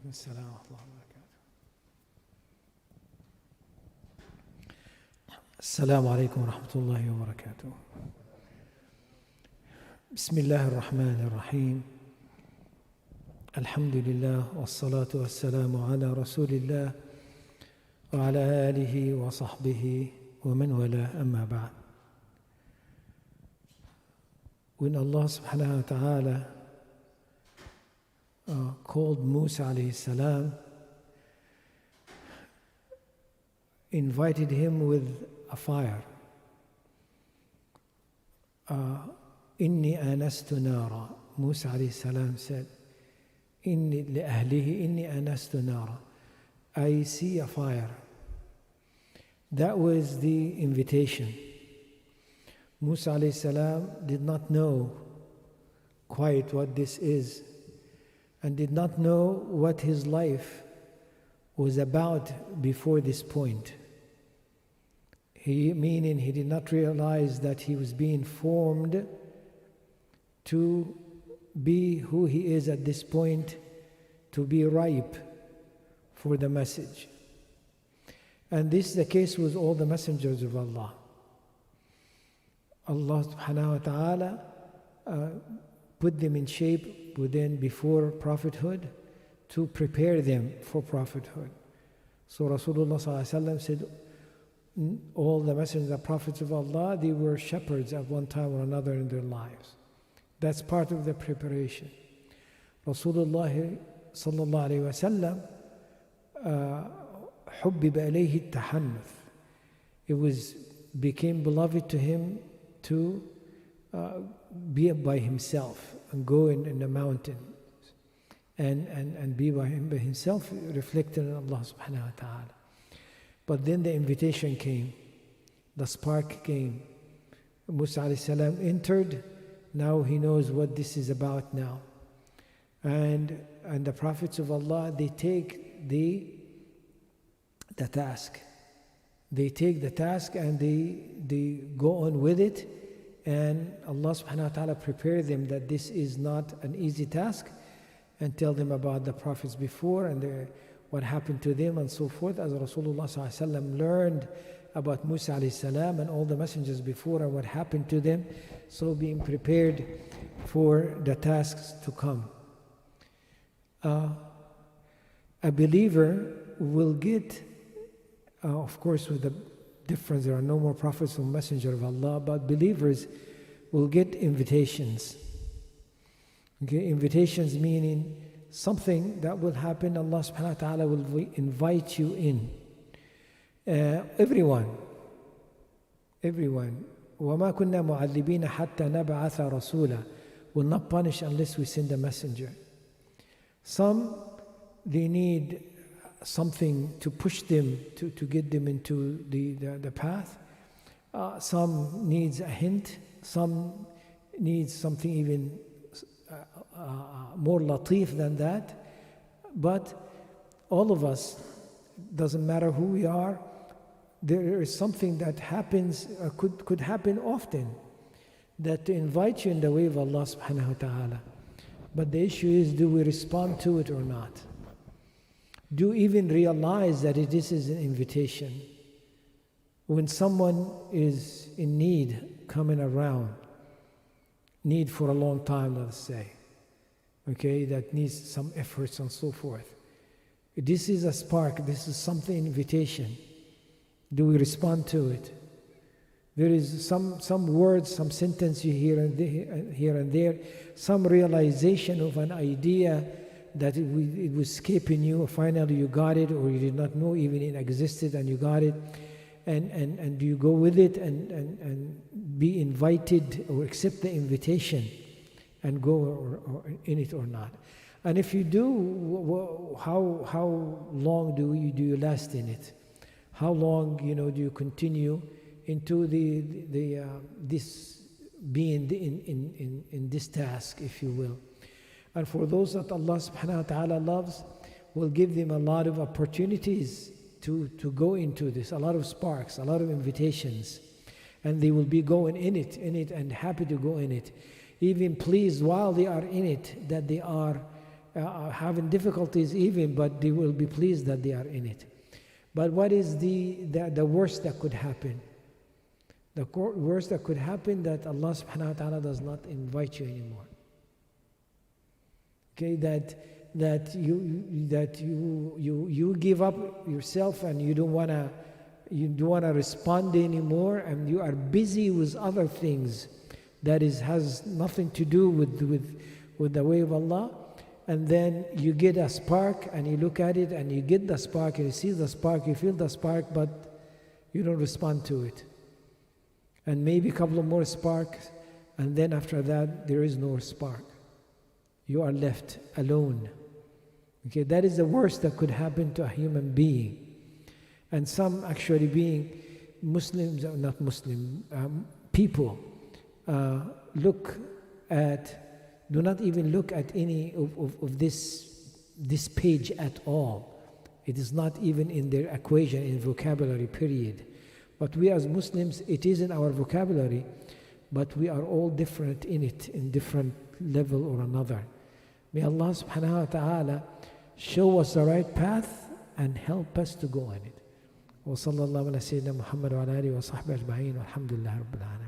السلام ورحمة الله وبركاته. السلام عليكم ورحمة الله وبركاته. بسم الله الرحمن الرحيم. الحمد لله والصلاة والسلام على رسول الله وعلى آله وصحبه ومن والاه أما بعد. When Allah subhanahu wa ta'ala called Musa alayhi salam, invited him with a fire. Inni anastu nara. Musa alayhi salam said, Inni li'ahlihi inni anastu nara. I see a fire. That was the invitation. Musa alayhi salam did not know quite what this is, and did not know what his life was about before this point. Meaning he did not realize that he was being formed to be who he is at this point, to be ripe for the message. And this is the case with all the messengers of Allah. Allah subhanahu wa ta'ala put them in shape before prophethood to prepare them for prophethood. So Rasulullah sallallahu alaihi wasallam said, all the messengers and prophets of Allah, they were shepherds at one time or another in their lives. That's part of the preparation. Rasulullah sallallahu alaihi wasallam حُبِّبَ إِلَيْهِ التَّحَنُّث. It became beloved to him to be by himself and go in the mountains and be by himself, reflecting on Allah subhanahu wa ta'ala. But then the invitation came, the spark came. Musa alayhi salam entered. Now he knows what this is about now. And the prophets of Allah, they take the task. They take the task and they go on with it. And Allah subhanahu wa ta'ala prepare them that this is not an easy task, and tell them about the prophets before and what happened to them and so forth. As Rasulullah sallallahu alaihi wasallam learned about Musa alayhi salam and all the messengers before and what happened to them, so being prepared for the tasks to come. A believer will get, of course with the difference, there are no more prophets or messenger of Allah, but believers will get invitations. Okay, invitations meaning something that will happen, Allah subhanahu wa ta'ala will invite you in. Everyone. وَمَا كُنَّا مُعَذِّبِينَ حَتَّى نَبْعَثَ رَسُولًا. Will not punish unless we send a messenger. Some, they need something to push them, to get them into the path. Some needs a hint. Some needs something even more latif than that. But all of us, doesn't matter who we are, there is something that happens, could happen often, that to invite you in the way of Allah subhanahu wa ta'ala. But the issue is, do we respond to it or not? Do even realize that this is an invitation? When someone is in need, coming around, need for a long time, let's say, okay, that needs some efforts and so forth. This is a spark, this is something, invitation. Do we respond to it? There is some words, some sentence you hear and there, some realization of an idea that it was escaping you, finally you got it, or you did not know even it existed and you got it, and do you go with it and be invited or accept the invitation and go or in it or not? And if you do, how long do you last in it? How long do you continue into this being in this task, if you will? And for those that Allah subhanahu wa ta'ala loves, will give them a lot of opportunities to go into this, a lot of sparks, a lot of invitations. And they will be going in it and happy to go in it. Even pleased while they are in it that they are having difficulties even, but they will be pleased that they are in it. But what is the worst that could happen? The worst that could happen, that Allah subhanahu wa ta'ala does not invite you anymore. Okay, that you give up yourself and you don't wanna respond anymore, and you are busy with other things that has nothing to do with the way of Allah. And then you get a spark and you look at it and you get the spark and you see the spark, you feel the spark, but you don't respond to it. And maybe a couple of more sparks, and then after that there is no spark. You are left alone. Okay, that is the worst that could happen to a human being. And some actually being Muslims, or not Muslim, people do not even look at any of this page at all. It is not even in their equation, in vocabulary, period. But we as Muslims, it is in our vocabulary, but we are all different in it, in different level or another. May Allah subhanahu wa ta'ala show us the right path and help us to go on it. وصلى الله على سيدنا محمد وعلى آله وصحبه أجمعين والحمد لله رب العالمين.